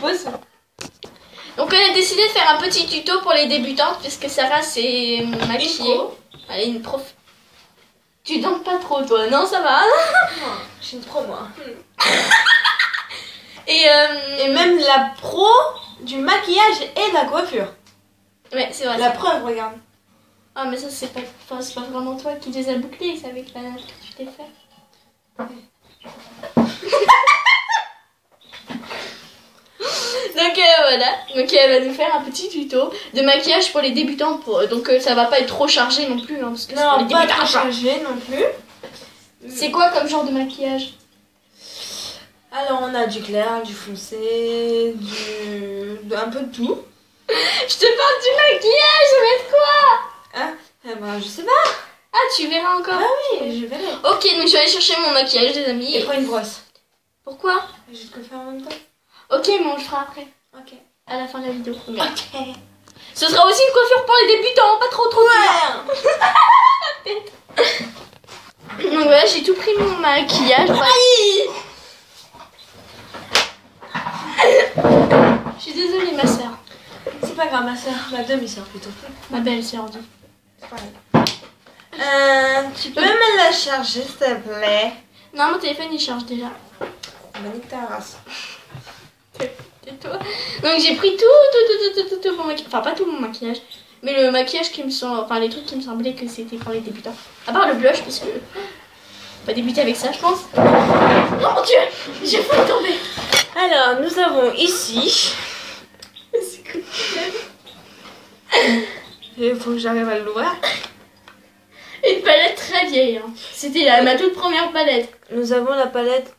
pause. Donc on a décidé de faire un petit tuto pour les débutantes puisque Sarah s'est maquillée. Elle est une prof. Tu danses pas trop toi, non ça va? Non, je suis une pro moi. Et même la pro du maquillage et de la coiffure. ouais c'est vrai. La preuve, regarde. Ah mais ça c'est pas, enfin, c'est pas vraiment toi qui les a bouclés, c'est avec la que tu t'es fait. Donc voilà, donc elle va nous faire un petit tuto de maquillage pour les débutants. Donc ça va pas être trop chargé non plus, hein, parce que c'est pour les Non, pas débutants. trop chargé non plus. C'est quoi comme genre de maquillage? Alors on a du clair, du foncé, un peu de tout. Je te parle du maquillage, ça va être quoi? Hein? Eh ben, je sais pas. Ah tu verras encore. Ah oui, je verrai. Ok, donc je vais aller chercher mon maquillage des amis. Et prends une brosse. Pourquoi? Je vais te le faire en même temps. Ok, mais on le fera après, Ok. à la fin de la vidéo. Ok. Ce sera aussi une coiffure pour les débutants, pas trop dur. Donc voilà, j'ai tout pris mon maquillage. Je suis désolée ma soeur. C'est pas grave, ma soeur. Ma demi-soeur plutôt. Ma belle soeur dit. C'est pareil. Tu peux me la charger s'il te plaît? Non, mon téléphone il charge déjà. Nique ta race. Tais-toi. Donc j'ai pris tout mon maquillage. Enfin pas tout mon maquillage. Mais le maquillage qui me semble. Enfin les trucs qui me semblaient que c'était pour les débutants. À part le blush parce que. Pas débuter avec ça je pense. Oh mon dieu! J'ai failli tomber. Alors, nous avons ici. C'est cool. Il faut que j'arrive à l'ouvrir. Une palette très vieille. Hein. C'était ma toute première palette. Nous avons la palette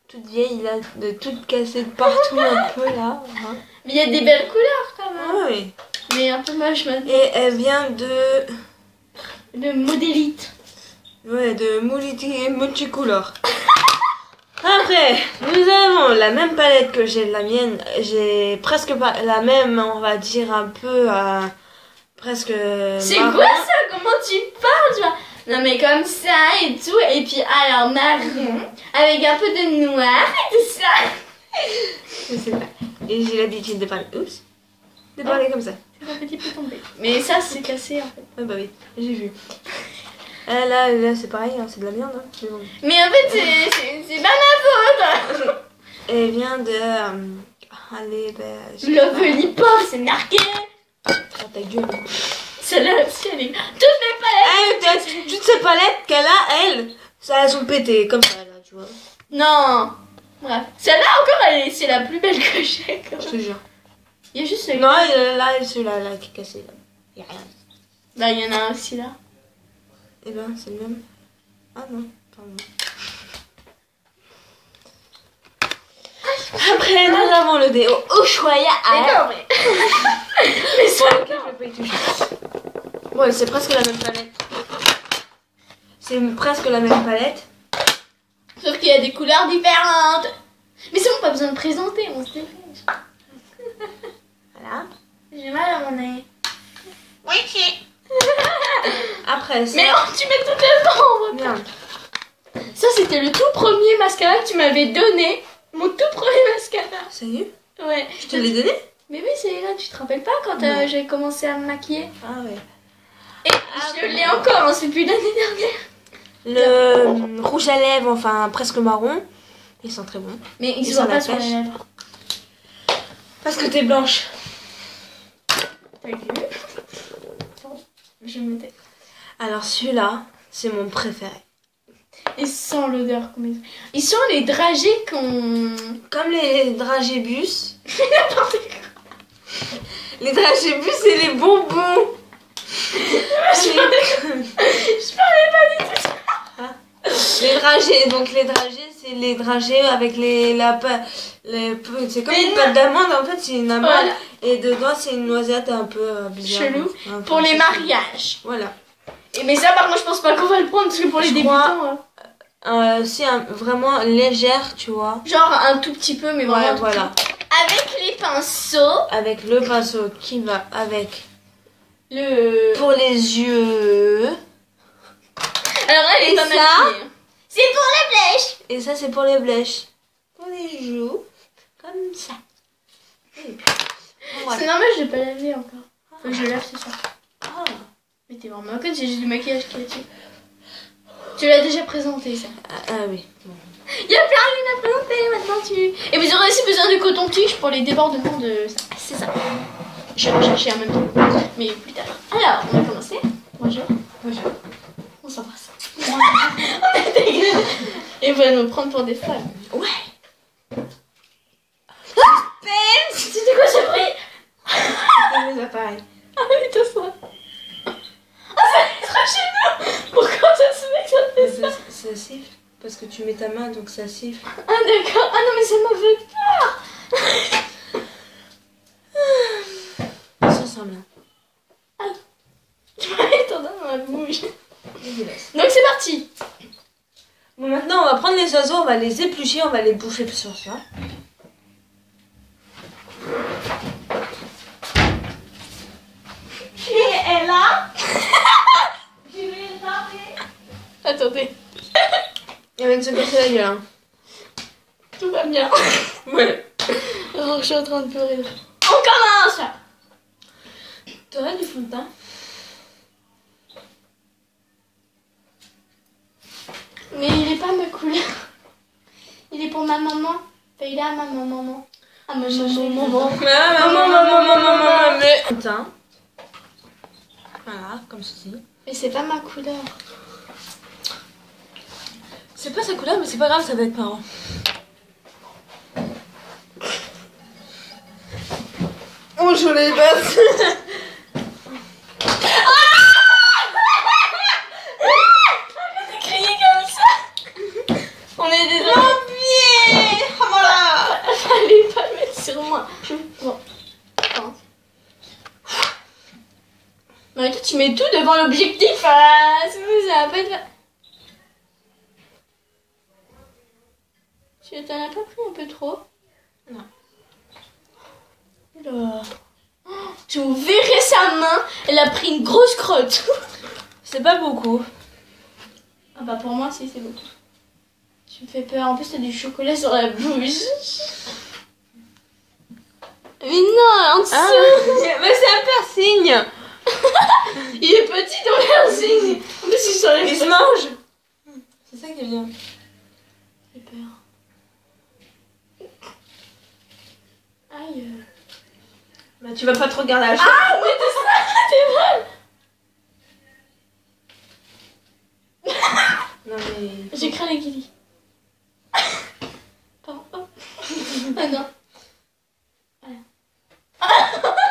toute vieille, là, de toute cassée de partout un peu là. Hein. Mais il y a des belles couleurs quand même. Oui. Mais un peu moche maintenant. Et elle vient de. De modélite. Ouais, de multicolore. Après, nous avons la même palette que j'ai la mienne. J'ai presque pas la même, on va dire un peu presque. C'est marron. quoi ça? Comment tu parles, tu vois? Non mais comme ça et tout. Et puis alors marron. Avec un peu de noir et tout ça. Je sais pas. Et j'ai l'habitude de parler. Oups. De parler comme ça. C'est un petit peu tombé. Mais ça c'est cassé en fait. Ah bah oui, j'ai vu. Là c'est pareil, hein, c'est de la merde. Hein. Mais, bon. Mais en fait c'est pas ma faute. Elle vient de. Allez, ben. Lovely Pop, c'est marqué. Oh, ta gueule. Celle-là aussi elle est. Toutes mes palettes. Toutes ces palettes qu'elle a, elle, ça elles sont pétées comme ça là, tu vois. Non. Bref. Celle-là encore c'est la plus belle que j'ai. Je te jure. Il y a juste Non, là, celui-là là, qui est cassé là. Il y a rien. Bah il y en a un aussi là. Eh ben, c'est le même. Ah non, pardon. Après, nous avons le déo Ushuaïa. D'accord, mais. Mais ça. Bon, ok, je vais pas y toucher. Ouais, c'est presque la même palette. C'est presque la même palette. Sauf qu'il y a des couleurs différentes. Mais c'est bon, pas besoin de présenter, on se dépêche. Voilà. J'ai mal à mon nez. Oui, si. Après, ça. Mais non, tu mets toutes les dents. Merde. Ça, c'était le tout premier mascara que tu m'avais donné. Mon tout premier mascara. Ça y est? Ouais. Je te l'ai donné? Mais oui, c'est là, tu te rappelles pas quand Non. j'ai commencé à me maquiller? Ah ouais. Et je l'ai encore, hein, c'est plus l'année dernière. Le rouge à lèvres, enfin presque marron. Ils sont très bons. Mais ils Et se sur voient la pas sur les pêche. lèvres. Parce que t'es blanche. T'as vu? Je me tais. Alors celui-là, c'est mon préféré. Et sans l'odeur. Ils sont les dragées qu'on... Comme les dragébus. N'importe quoi. Les dragébus, c'est les bonbons. Je parlais pas du tout. Les dragées, donc les dragées, c'est les dragées avec c'est comme une pâte d'amande, en fait, c'est une amande. Voilà. Et dedans, c'est une noisette un peu bizarre. Chelou. Un peu Pour les chelou. mariages. Voilà. Et mais ça, par contre, je pense pas qu'on va le prendre parce que pour les Je débutants. C'est vraiment légère, tu vois. Genre un tout petit peu, mais vraiment. Ouais, un tout voilà. petit peu. Avec les pinceaux. Avec le pinceau qui va avec Le. pour les yeux. Alors là, elle est Et pas ça maquillée. C'est pour la flèche. Et ça, c'est pour les blèches. Pour les joues. Comme ça. Et puis, C'est normal, je l'ai pas lavé encore. Faut que je lave ce soir. Ah. Mais t'es vraiment con, c'est juste du maquillage qui est dessus. Tu l'as déjà présenté ça. Oui. Bon. Il y a plein de à présenter maintenant tu. Et vous aurez aussi besoin de coton-tige pour les débordements de ça. C'est ça. Je vais rechercher en même temps. Mais plus tard. Alors, on va commencer. Bonjour. Bonjour. On s'embrasse. On est dégueulasse. Et on va nous prendre pour des femmes. Ouais. C'était quoi ce bruit? C'était les appareils. Ah oui, t'as ça. Ah, ça être chez nous. Pourquoi ça se fait que ça fait ça? Ça siffle. Parce que tu mets ta main, donc ça siffle. Ah d'accord. Ah non, mais ça m'a fait peur. Ça ressemble là. Tu m'as mis ton doigt dans la bouche. Dégueulasse. Donc c'est parti. Bon, maintenant, on va prendre les oiseaux, on va les éplucher, on va les bouffer sur ça. Qui est là? Je vais taper. Attendez. Il va se casser la gueule. Hein. Tout va bien. Ouais. Oh, je suis en train de pleurer. On commence. T'aurais du fond de teint? Mais il est pas ma couleur. Il est pour ma maman. Enfin, il est à ma maman. À ma maman. Mais... Teint. Voilà, comme ceci. Mais c'est pas ma couleur. C'est pas sa couleur, mais c'est pas grave, ça va être marrant. Oh, je l'ai basse. On est des Pompier. Voilà. Fallait pas le mettre sur moi. Bon. Attends. Mais toi, tu mets tout devant l'objectif. Sinon, ça va pas être... Tu t'en as pas pris un peu trop? Non. Alors... Tu verrais sa main. Elle a pris une grosse crotte. C'est pas beaucoup. Ah bah pour moi, si, c'est beaucoup. Tu me fais peur. En plus, t'as du chocolat sur la bouche. Mais non, en dessous. Ah, mais c'est un piercing. Il est petit dans piercing. En plus, il s'enlève. Il se mange. C'est ça qui est bien. J'ai peur. Aïe. Bah, tu vas pas te regarder à la Ah, mais t'es mal. Non, mais... J'ai craint les guillis. Pardon. Oh. Ah non.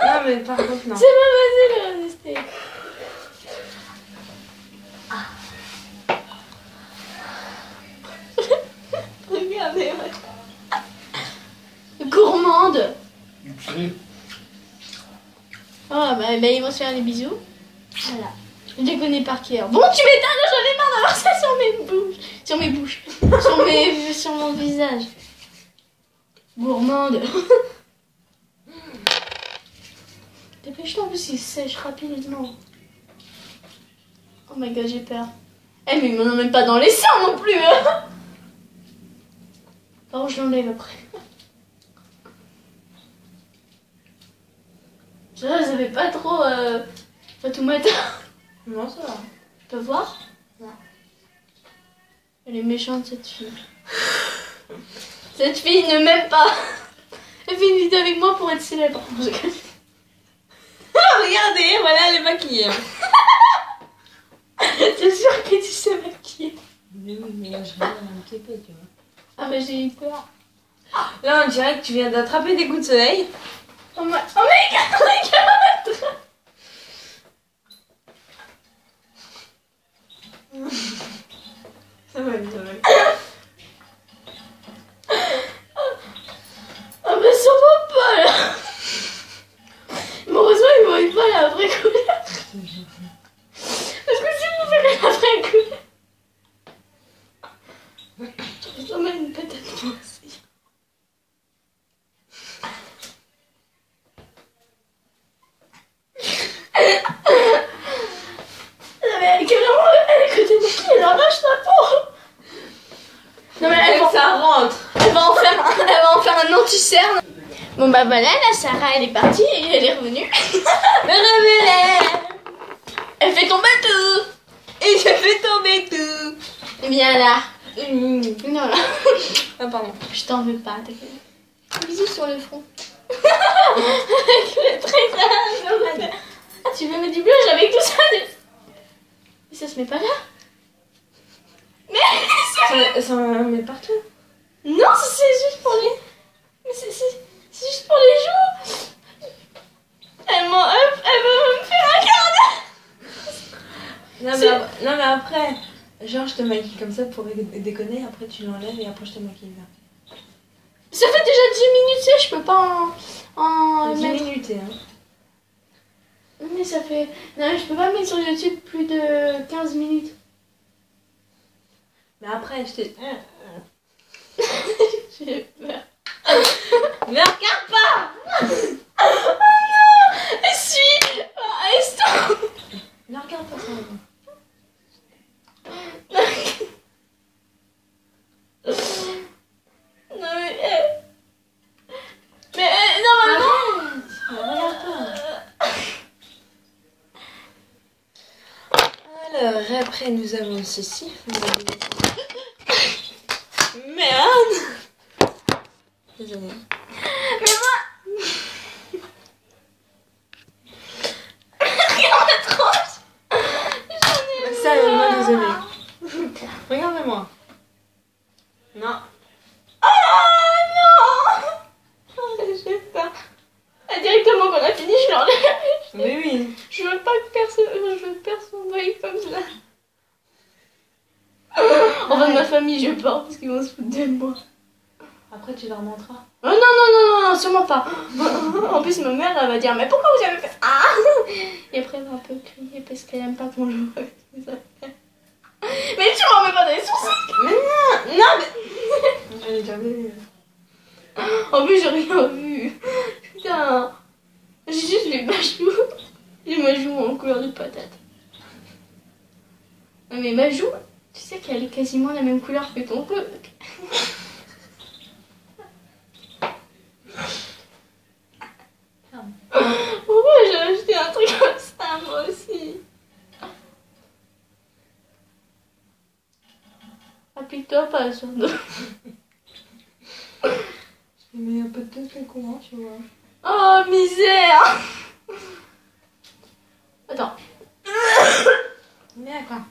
Non, mais par contre, non. C'est pas facile de résister. Regardez, ouais. Gourmande. Oh, bah, ils vont se faire des bisous. Voilà. Je les connais par cœur. Bon, tu m'étonnes, j'en ai marre d'avoir ça sur mes bouches. Sur mes bouches. sur mon visage. Gourmande. Dépêche-toi, en plus il sèche rapidement. Oh my god, j'ai peur. Eh, mais ils m'en emmènent pas dans les seins non plus. Hein. Par contre, je l'enlève après. Ça fait pas trop Fatoumata. Non, ça va. Tu peux voir? Non. Elle est méchante, cette fille. Cette fille ne m'aime pas. Elle fait une vidéo avec moi pour être célèbre. Regardez, voilà, elle est maquillée. T'es sûre que tu sais maquiller? Mais oui, mais là, je regarde un petit peu, tu vois. Ah, mais j'ai eu peur. Là, on dirait que tu viens d'attraper des coups de soleil. Oh my god, Ça va bien, ça va bien. Ah, mais sûrement pas là. Mais heureusement, ils voient pas la vraie couleur. Parce que si vous verrez la vraie couleur. Je vais mettre une patate moi aussi. Mais elle est carrément à côté de qui? Elle arrache la peau. Bon bah voilà, la Sarah elle est partie et elle est revenue. Elle fait tomber tout. Et je fais tomber tout. Viens là. Non là. Ah pardon. Je t'en veux pas, t'inquiète. Bisous sur le front. Avec le trait là. Ah, tu veux mettre du blush avec tout ça? Mais ça se met pas là. Mais Ça met partout. non, c'est juste pour les... Mais c'est juste pour les joues. Elle veut me faire un quart d'heure. Non mais après, genre je te maquille comme ça pour déconner, après tu l'enlèves et après je te maquille là. Ça fait déjà 10 minutes, ça, je peux pas en 10 mettre. minutes, hein. Mais ça fait... Non, je peux pas mettre sur YouTube plus de 15 minutes. Mais après, je te... J'ai peur. Mais regarde pas. Oh non. Suis. Stop. Ne regarde pas ça. Non mais... Mais normalement... Regarde pas. Alors, après nous avons ceci. Merde. Désolée. Mais moi... Regarde la tranche. Ça, moi désolée. Regarde-moi. Non. Ah non. J'ai peur. Directement qu'on a fini, je l'enlève. Mais oui. Je veux pas que personne voie comme ça. Enfin de ma famille, je peur parce qu'ils vont se foutre de moi. Après tu leur montreras. Oh non, sûrement pas. En plus ma mère elle va dire mais pourquoi vous avez fait ça? Et après elle va un peu crier parce qu'elle aime pas qu'on joue avec ses affaires. Mais tu m'en mets pas dans les sourcils. Mais non mais... J'en ai déjà vu. En plus j'ai rien vu. Putain. J'ai juste les majoux. Les majoux en couleur de patate. Mais ma joue, tu sais qu'elle est quasiment la même couleur que ton truc. Pourquoi j'ai acheté un truc comme ça moi aussi? Applique-toi pas sur nous. Mais un peu de tout le courant, tu vois. Oh misère. Attends. Mais à quoi?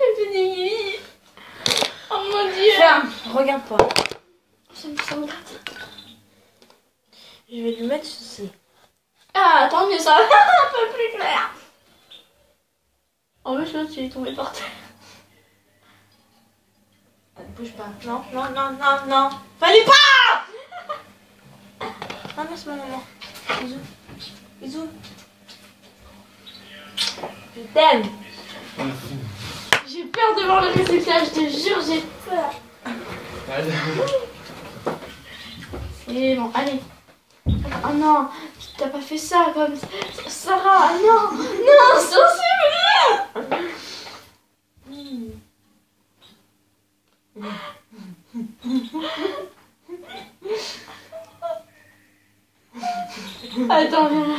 Elle fait des guillis. Oh mon dieu. Ferme, regarde pas. Ça me semble. Je vais lui mettre ceci. Ah, tant mieux, ça va un peu plus clair. En plus, là, tu es tombé par terre. Bouge pas. Non. Fallait pas. Non, c'est ma maman. Bisous. Je t'aime. J'ai peur de voir le résultat, je te jure, j'ai peur. C'est bon, allez. Oh non, t'as pas fait ça comme Sarah, non, sensible. Attends, viens là.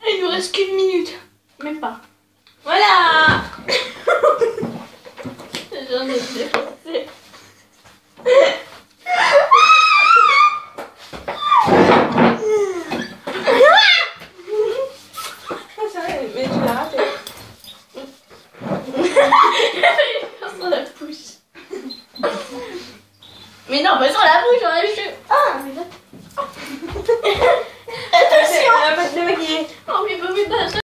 Il nous reste qu'une minute. Même pas. Voilà. J'en ai défoncé. Mais tu l'as raté. Sur la bouche. Mais non, pas sur la bouche, on a le jeu. Ah, mais là. j'ai pas fait d'achat.